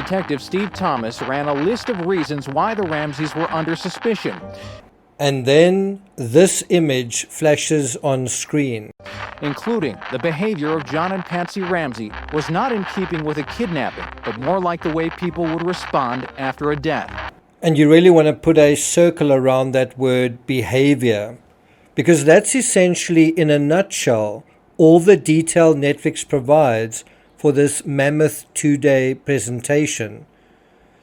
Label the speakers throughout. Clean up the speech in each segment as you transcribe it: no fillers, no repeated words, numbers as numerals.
Speaker 1: Detective Steve Thomas ran a list of reasons why the Ramseys were under suspicion.
Speaker 2: And then this image flashes on screen.
Speaker 1: Including the behavior of John and Patsy Ramsey was not in keeping with a kidnapping, but more like the way people would respond after a death.
Speaker 2: And you really want to put a circle around that word behavior, because that's essentially, in a nutshell, all the detail Netflix provides for this mammoth 2-day presentation.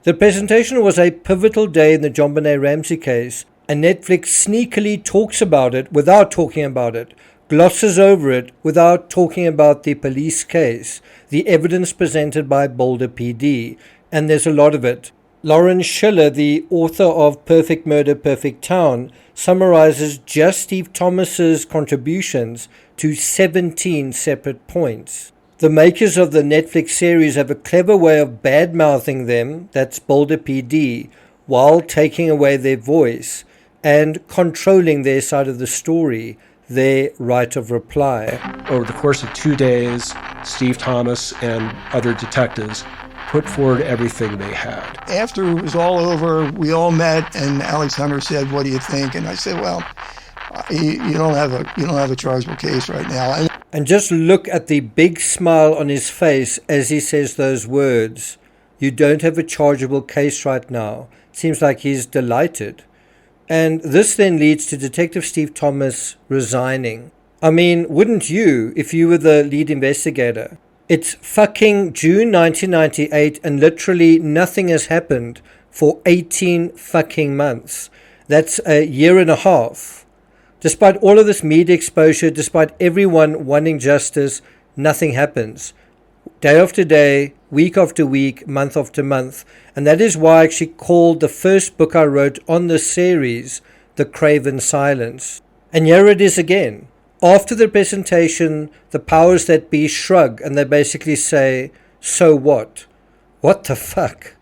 Speaker 2: The presentation was a pivotal day in the JonBenet Ramsey case, and Netflix sneakily talks about it without talking about it, glosses over it without talking about the police case, the evidence presented by Boulder PD, and there's a lot of it. Lauren Schiller, the author of Perfect Murder, Perfect Town, summarizes just Steve Thomas's contributions to 17 separate points. The makers of the Netflix series have a clever way of bad-mouthing them, that's Boulder PD, while taking away their voice and controlling their side of the story, their right of reply.
Speaker 3: Over the course of 2 days, Steve Thomas and other detectives put forward everything they had.
Speaker 4: After it was all over, we all met, and Alex Hunter said, "What do you think?" And I said, "Well, you don't have a chargeable case right now."
Speaker 2: And just look at the big smile on his face as he says those words. You don't have a chargeable case right now. Seems like he's delighted. And this then leads to Detective Steve Thomas resigning. I mean, wouldn't you if you were the lead investigator? It's fucking June 1998 and literally nothing has happened for 18 fucking months. That's a year and a half. Despite all of this media exposure, despite everyone wanting justice, nothing happens. Day after day, week after week, month after month. And that is why I actually called the first book I wrote on this series, The Craven Silence. And here it is again. After the presentation, the powers that be shrug and they basically say, so what? What the fuck?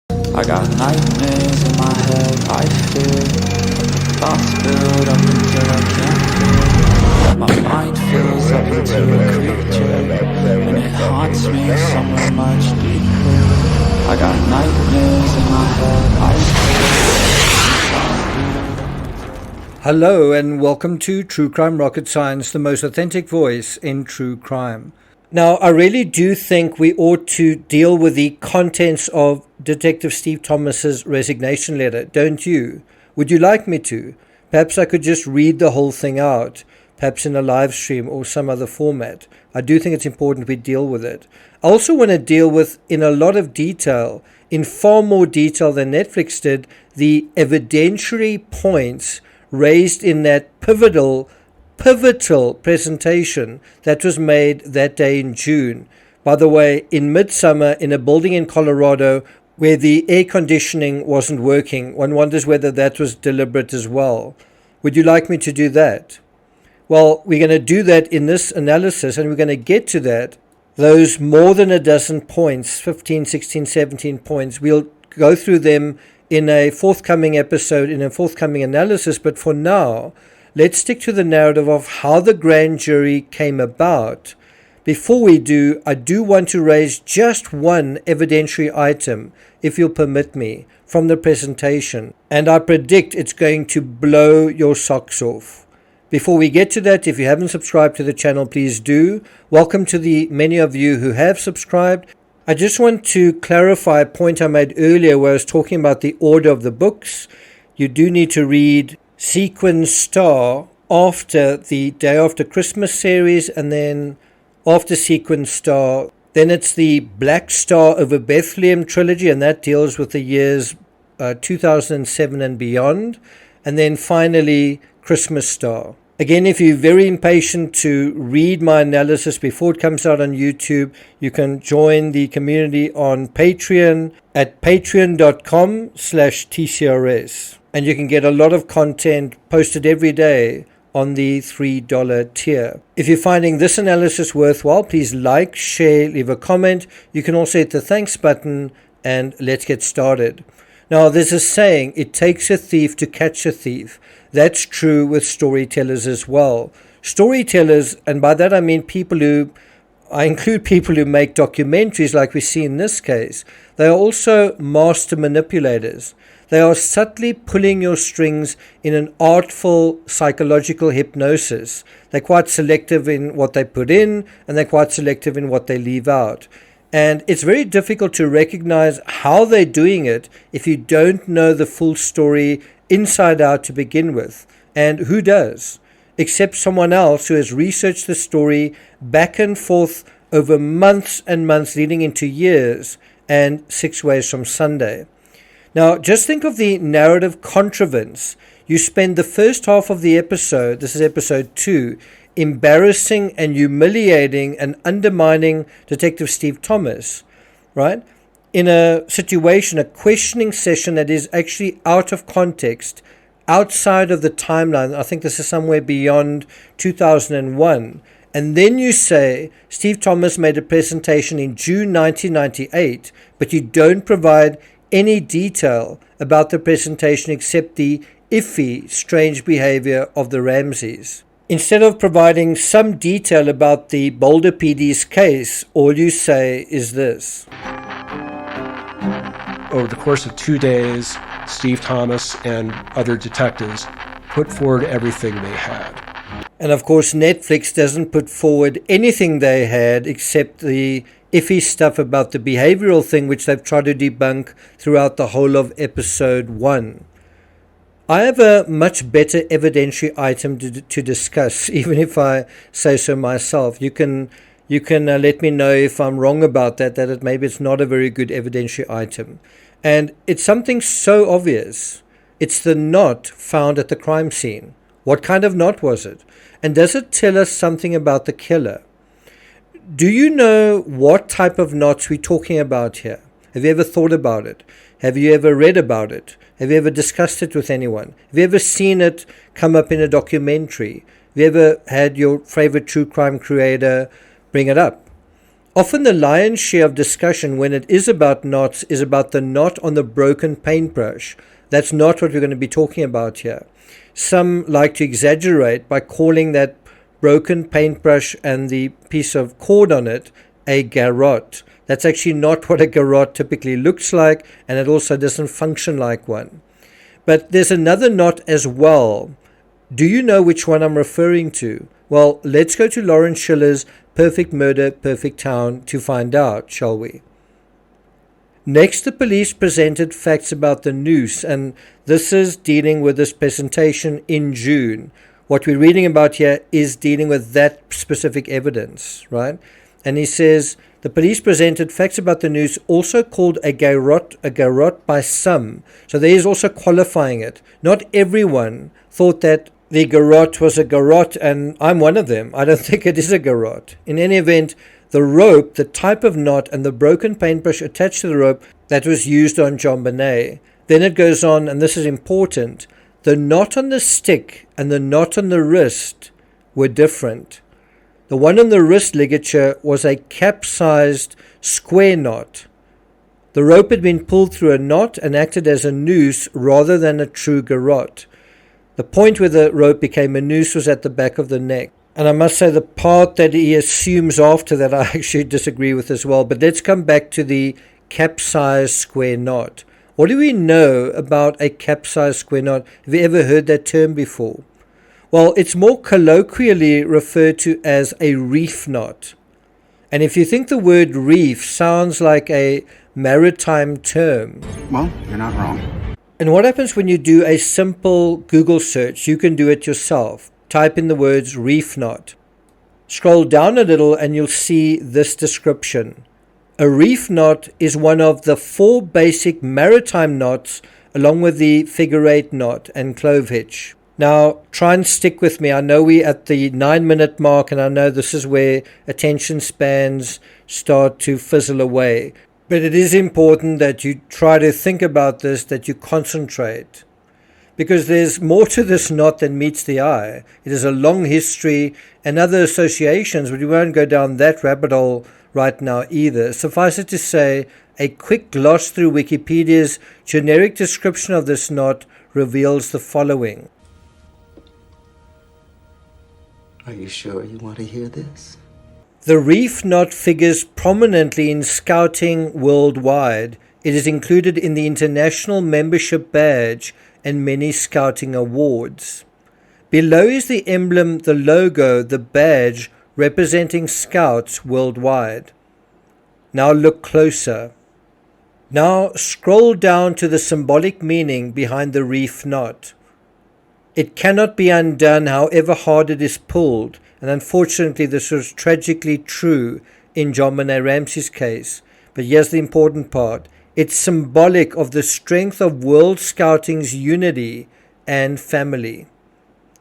Speaker 5: I got nightmares in my head, I fear. Thoughts build up until I can't feel. My mind fills up into a creature, and it haunts me somewhere much deeper. I got nightmares in my head, I fear.
Speaker 2: Hello and welcome to True Crime Rocket Science, the most authentic voice in true crime. Now, I really do think we ought to deal with the contents of Detective Steve Thomas's resignation letter, don't you? Would you like me to? Perhaps I could just read the whole thing out, perhaps in a live stream or some other format. I do think it's important we deal with it. I also want to deal with, in a lot of detail, in far more detail than Netflix did, the evidentiary points raised in that pivotal presentation that was made that day in June. By the way, in midsummer, in a building in Colorado where the air conditioning wasn't working. One wonders whether that was deliberate as well. Would you like me to do that? Well, we're going to do that in this analysis, and we're going to get to that. Those more than a dozen points, 15, 16, 17 points, we'll go through them in a forthcoming episode, in a forthcoming analysis. But for now, let's stick to the narrative of how the grand jury came about. Before we do, I do want to raise just one evidentiary item, if you'll permit me, from the presentation. And I predict it's going to blow your socks off. Before we get to that, if you haven't subscribed to the channel, please do. Welcome to the many of you who have subscribed. I just want to clarify a point I made earlier where I was talking about the order of the books. You do need to read Sequence Star after the Day After Christmas series, and then after Sequence Star, then it's the Black Star Over Bethlehem trilogy, and that deals with the years 2007 and beyond. And then finally, Christmas Star. Again, if you're very impatient to read my analysis before it comes out on YouTube, you can join the community on Patreon at patreon.com/TCRS. And you can get a lot of content posted every day on the $3 tier. If you're finding this analysis worthwhile, please like, share, leave a comment. You can also hit the thanks button, and let's get started. Now, there's a saying, it takes a thief to catch a thief. That's true with storytellers as well. Storytellers, and by that I mean people who I include people who make documentaries like we see in this case. They are also master manipulators. They are subtly pulling your strings in an artful psychological hypnosis. They're quite selective in what they put in, and they're quite selective in what they leave out. And it's very difficult to recognize how they're doing it if you don't know the full story inside out to begin with. And who does? Except someone else who has researched the story back and forth over months and months leading into years and 6 ways from Sunday. Now, just think of the narrative contrivance. You spend the first half of the episode, this is episode 2, embarrassing and humiliating and undermining Detective Steve Thomas, right? In a situation, a questioning session that is actually out of context, outside of the timeline. I think this is somewhere beyond 2001. And then you say Steve Thomas made a presentation in June 1998, but you don't provide any detail about the presentation except the iffy, strange behavior of the Ramseys. Instead of providing some detail about the Boulder PD's case, all you say is this.
Speaker 3: Over the course of 2 days, Steve Thomas and other detectives put forward everything they had.
Speaker 2: And of course, Netflix doesn't put forward anything they had except the iffy stuff about the behavioral thing, which they've tried to debunk throughout the whole of episode 1. I have a much better evidentiary item to discuss, even if I say so myself. You can let me know if I'm wrong about that maybe it's not a very good evidentiary item. And it's something so obvious. It's the knot found at the crime scene. What kind of knot was it? And does it tell us something about the killer? Do you know what type of knots we're talking about here? Have you ever thought about it? Have you ever read about it? Have you ever discussed it with anyone? Have you ever seen it come up in a documentary? Have you ever had your favorite true crime creator bring it up? Often the lion's share of discussion when it is about knots is about the knot on the broken paintbrush. That's not what we're going to be talking about here. Some like to exaggerate by calling that broken paintbrush and the piece of cord on it a garrote. That's actually not what a garrote typically looks like, and it also doesn't function like one. But there's another knot as well. Do you know which one I'm referring to? Well, let's go to Lawrence Schiller's Perfect Murder, Perfect Town to find out, shall we? Next, the police presented facts about the noose, and this is dealing with this presentation in June. What we're reading about here is dealing with that specific evidence, right? And he says, the police presented facts about the noose, also called a garrote by some. So there is also qualifying it. Not everyone thought that the garrote was a garrote, and I'm one of them. I don't think it is a garrote. In any event, the rope, the type of knot, and the broken paintbrush attached to the rope that was used on JonBenet. Then it goes on, and this is important. The knot on the stick and the knot on the wrist were different. The one on the wrist ligature was a capsized square knot. The rope had been pulled through a knot and acted as a noose rather than a true garrote. The point where the rope became a noose was at the back of the neck. And I must say the part that he assumes after that I actually disagree with as well. But let's come back to the capsized square knot. What do we know about a capsized square knot? Have you ever heard that term before? Well, it's more colloquially referred to as a reef knot. And if you think the word reef sounds like a maritime term,
Speaker 6: well, you're not wrong.
Speaker 2: And what happens when you do a simple Google search? You can do it yourself. Type in the words reef knot. Scroll down a little and you'll see this description. A reef knot is one of the 4 basic maritime knots along with the figure 8 knot and clove hitch. Now, try and stick with me. I know we're at the 9-minute mark, and I know this is where attention spans start to fizzle away. But it is important that you try to think about this, that you concentrate. Because there's more to this knot than meets the eye. It is a long history and other associations, but we won't go down that rabbit hole right now either. Suffice it to say, a quick gloss through Wikipedia's generic description of this knot reveals the following.
Speaker 6: Are you sure you want to hear this?
Speaker 2: The reef knot figures prominently in scouting worldwide. It is included in the international membership badge and many scouting awards. Below is the emblem, the logo, the badge representing scouts worldwide. Now look closer. Now scroll down to the symbolic meaning behind the reef knot. It cannot be undone however hard it is pulled, and unfortunately this was tragically true in JonBenet Ramsey's case. But here's the important part. It's symbolic of the strength of World Scouting's unity and family.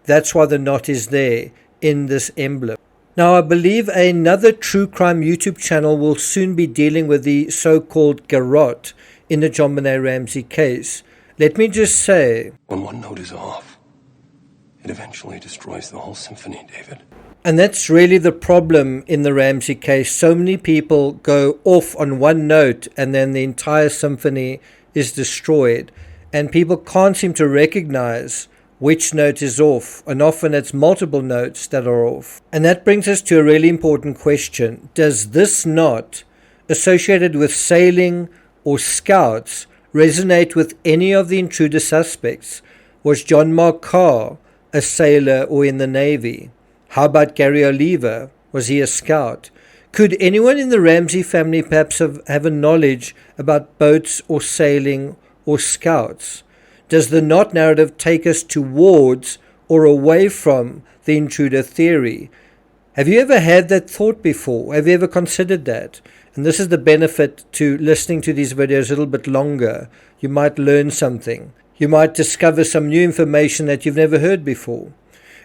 Speaker 2: That's why the knot is there in this emblem. Now, I believe another true crime YouTube channel will soon be dealing with the so-called garrote in the JonBenet Ramsey case. Let me just say,
Speaker 7: when one note is off, it eventually destroys the whole symphony, David.
Speaker 2: and that's really the problem in the Ramsey case. So many people go off on one note and then the entire symphony is destroyed. And people can't seem to recognize which note is off, and often it's multiple notes that are off. And that brings us to a really important question. Does this knot associated with sailing or scouts resonate with any of the intruder suspects? Was John Mark Carr a sailor or in the Navy? How about Gary Oliver? Was he a scout? Could anyone in the Ramsey family perhaps have a knowledge about boats or sailing or scouts? Does the knot narrative take us towards or away from the intruder theory? Have you ever had that thought before? Have you ever considered that? And this is the benefit to listening to these videos a little bit longer. You might learn something. You might discover some new information that you've never heard before.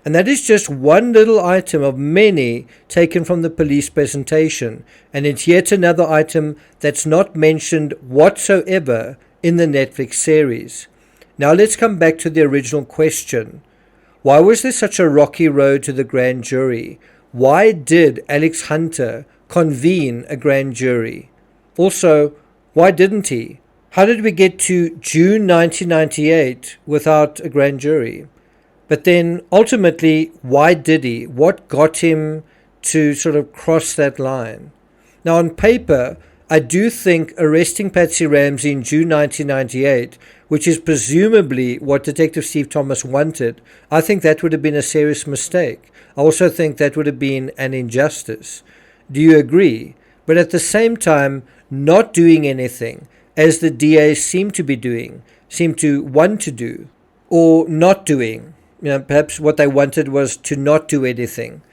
Speaker 2: And that is just one little item of many taken from the police presentation. And it's yet another item that's not mentioned whatsoever in the Netflix series. Now let's come back to the original question. Why was there such a rocky road to the grand jury? Why did Alex Hunter convene a grand jury? Also, why didn't he? How did we get to June 1998 without a grand jury? But then ultimately, why did he? What got him to sort of cross that line? Now on paper, I do think arresting Patsy Ramsey in June 1998, which is presumably what Detective Steve Thomas wanted, I think that would have been a serious mistake. I also think that would have been an injustice. Do you agree? But at the same time, not doing anything, as the DA seemed to want to do, or not doing, perhaps what they wanted was to not do anything.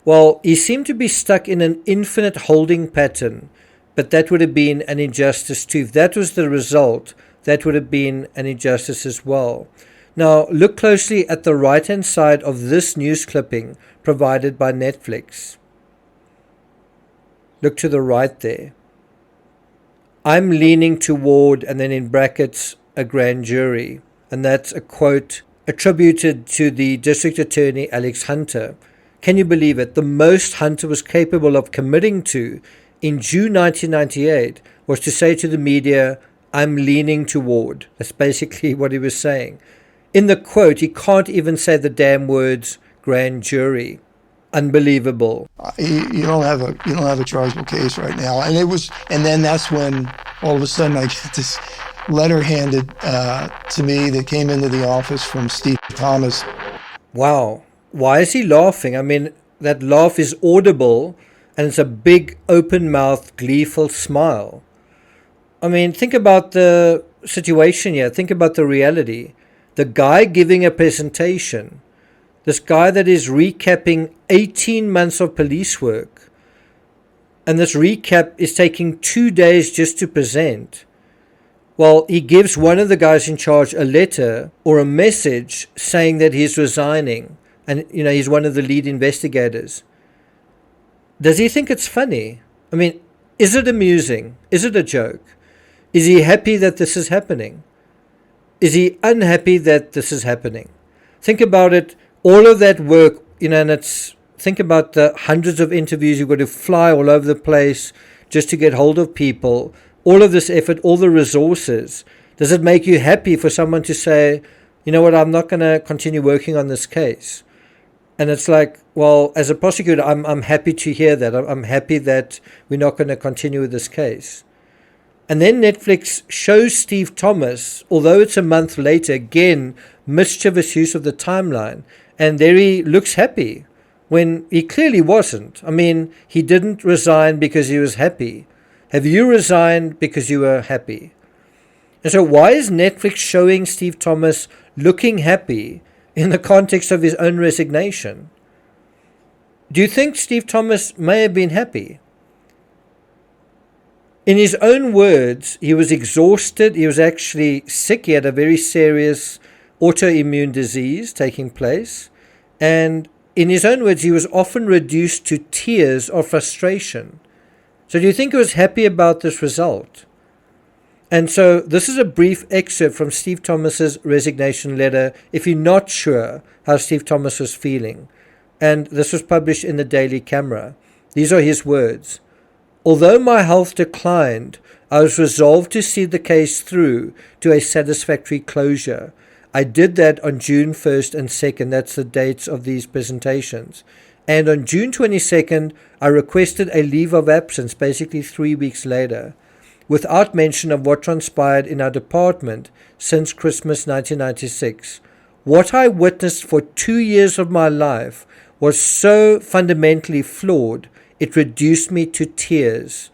Speaker 2: Well, he seemed to be stuck in an infinite holding pattern, but that would have been an injustice too. If that was the result, that would have been an injustice as well. Now, look closely at the right-hand side of this news clipping provided by Netflix. Look to the right there. I'm leaning toward, and then in brackets, a grand jury. And that's a quote attributed to the District Attorney Alex Hunter. Can you believe it? The most Hunter was capable of committing to in June 1998 was to say to the media, I'm leaning toward. That's basically what he was saying. In the quote, he can't even say the damn words grand jury. Unbelievable.
Speaker 4: You don't have a chargeable case right now, and then that's when all of a sudden I get this letter handed to me that came into the office from Steve Thomas.
Speaker 2: Wow. Why is he laughing? I mean, that laugh is audible, and it's a big, open-mouthed, gleeful smile. I mean, think about the situation here. Think about the reality. The guy giving a presentation, this guy that is recapping 18 months of police work, and this recap is taking 2 days just to present. Well, he gives one of the guys in charge a letter or a message saying that he's resigning, and he's one of the lead investigators. Does he think it's funny? I mean, is it amusing? Is it a joke? Is he happy that this is happening? Is he unhappy that this is happening? Think about it. All of that work, think about the hundreds of interviews. You've got to fly all over the place just to get hold of people. All of this effort, all the resources. Does it make you happy for someone to say, you know what, I'm not going to continue working on this case? And it's like, well, as a prosecutor, I'm happy to hear that. I'm happy that we're not going to continue with this case. And then Netflix shows Steve Thomas, although it's a month later, again, mischievous use of the timeline. And there he looks happy when he clearly wasn't. I mean, he didn't resign because he was happy. Have you resigned because you were happy? And so why is Netflix showing Steve Thomas looking happy in the context of his own resignation? Do you think Steve Thomas may have been happy? In his own words, he was exhausted. He was actually sick. He had a very serious autoimmune disease taking place. And in his own words, he was often reduced to tears of frustration. So do you think he was happy about this result? And so this is a brief excerpt from Steve Thomas's resignation letter, if you're not sure how Steve Thomas was feeling. And this was published in the Daily Camera. These are his words. Although my health declined, I was resolved to see the case through to a satisfactory closure. I did that on June 1st and 2nd. That's the dates of these presentations. And on June 22nd, I requested a leave of absence, basically 3 weeks later, without mention of what transpired in our department since Christmas 1996. What I witnessed for 2 years of my life was so fundamentally flawed, it reduced me to tears.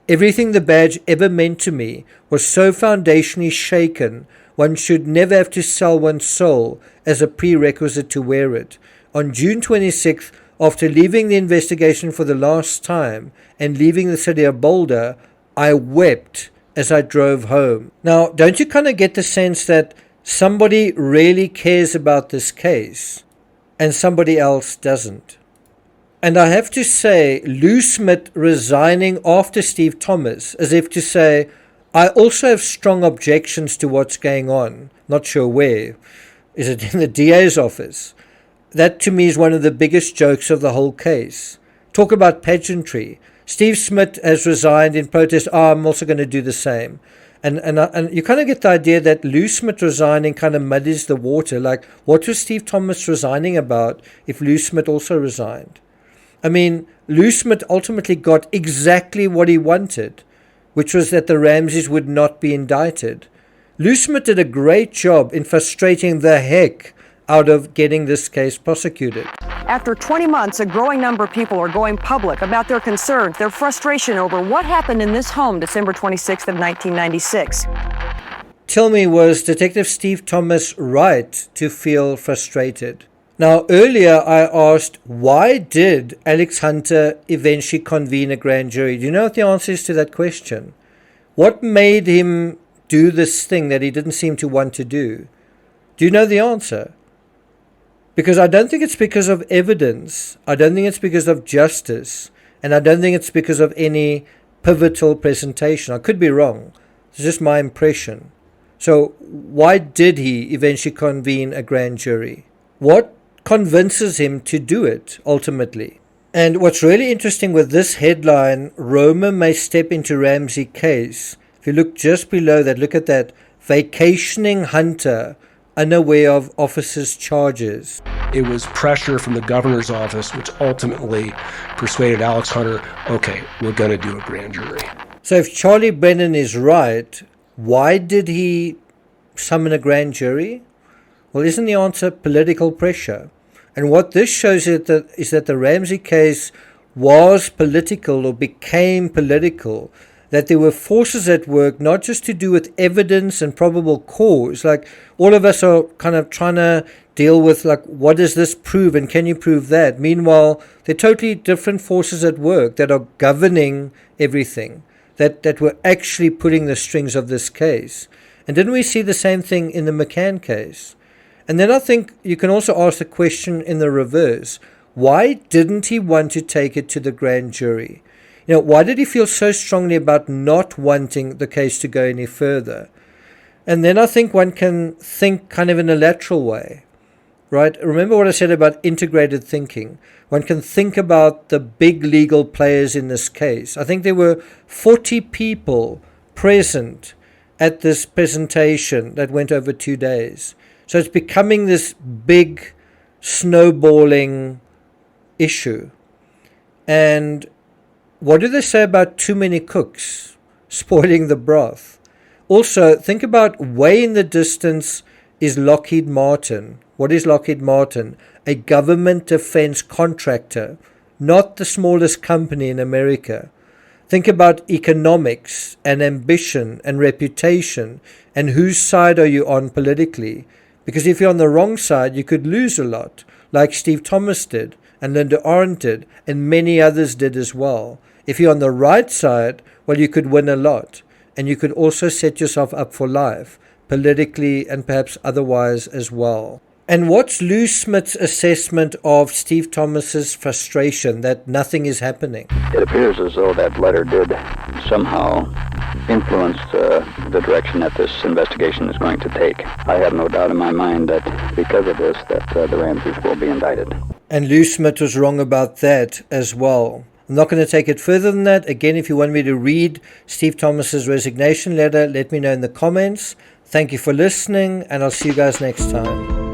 Speaker 2: Everything the badge ever meant to me was so foundationally shaken, one should never have to sell one's soul as a prerequisite to wear it. On June 26th, after leaving the investigation for the last time and leaving the city of Boulder, I wept as I drove home. Now, don't you kind of get the sense that somebody really cares about this case and somebody else doesn't? And I have to say, Lou Smith resigning after Steve Thomas, as if to say, I also have strong objections to what's going on. Not sure where. Is it in the DA's office? That to me is one of the biggest jokes of the whole case. Talk about pageantry. Steve Smith has resigned in protest. I'm also going to do the same. And you kind of get the idea that Lou Smith resigning kind of muddies the water. Like, what was Steve Thomas resigning about if Lou Smith also resigned? I mean, Lou Smith ultimately got exactly what he wanted, which was that the Ramseys would not be indicted. Lou Smith did a great job in frustrating the heck out of getting this case prosecuted.
Speaker 8: After 20 months, a growing number of people are going public about their concerns, their frustration over what happened in this home December 26th of 1996.
Speaker 2: Tell me, was Detective Steve Thomas right to feel frustrated? Now, earlier I asked, why did Alex Hunter eventually convene a grand jury? Do you know what the answer is to that question? What made him do this thing that he didn't seem to want to do? Do you know the answer? Because I don't think it's because of evidence. I don't think it's because of justice. And I don't think it's because of any pivotal presentation. I could be wrong. It's just my impression. So why did he eventually convene a grand jury? What convinces him to do it ultimately? And what's really interesting with this headline, Roma may step into Ramsey case. If you look just below that, look at that. Vacationing Hunter, unaware of officer's charges.
Speaker 3: It was pressure from the governor's office which ultimately persuaded Alex Hunter, okay, we're going to do a grand jury.
Speaker 2: So if Charlie Brennan is right, why did he summon a grand jury? Well, isn't the answer political pressure? And what this shows is that the Ramsey case was political or became political, that there were forces at work, not just to do with evidence and probable cause. Like, all of us are kind of trying to deal with, like, what does this prove and can you prove that? Meanwhile, there are totally different forces at work that are governing everything, that were actually pulling the strings of this case. And didn't we see the same thing in the McCann case? And then I think you can also ask the question in the reverse. Why didn't he want to take it to the grand jury? You know, why did he feel so strongly about not wanting the case to go any further? And then I think one can think kind of in a lateral way, right? Remember what I said about integrated thinking. One can think about the big legal players in this case. I think there were 40 people present at this presentation that went over 2 days. So it's becoming this big snowballing issue. And what do they say about too many cooks spoiling the broth? Also, think about way in the distance is Lockheed Martin. What is Lockheed Martin? A government defense contractor, not the smallest company in America. Think about economics and ambition and reputation and whose side are you on politically. Because if you're on the wrong side, you could lose a lot, like Steve Thomas did and Linda Arendt did and many others did as well. If you're on the right side, well, you could win a lot. And you could also set yourself up for life, politically and perhaps otherwise as well. And what's Lou Smith's assessment of Steve Thomas's frustration that nothing is happening?
Speaker 9: It appears as though that letter did somehow influence the direction that this investigation is going to take. I have no doubt in my mind that because of this, that the Ramseys will be indicted.
Speaker 2: And Lou Smith was wrong about that as well. I'm not going to take it further than that. Again, if you want me to read Steve Thomas's resignation letter, let me know in the comments. Thank you for listening, and I'll see you guys next time.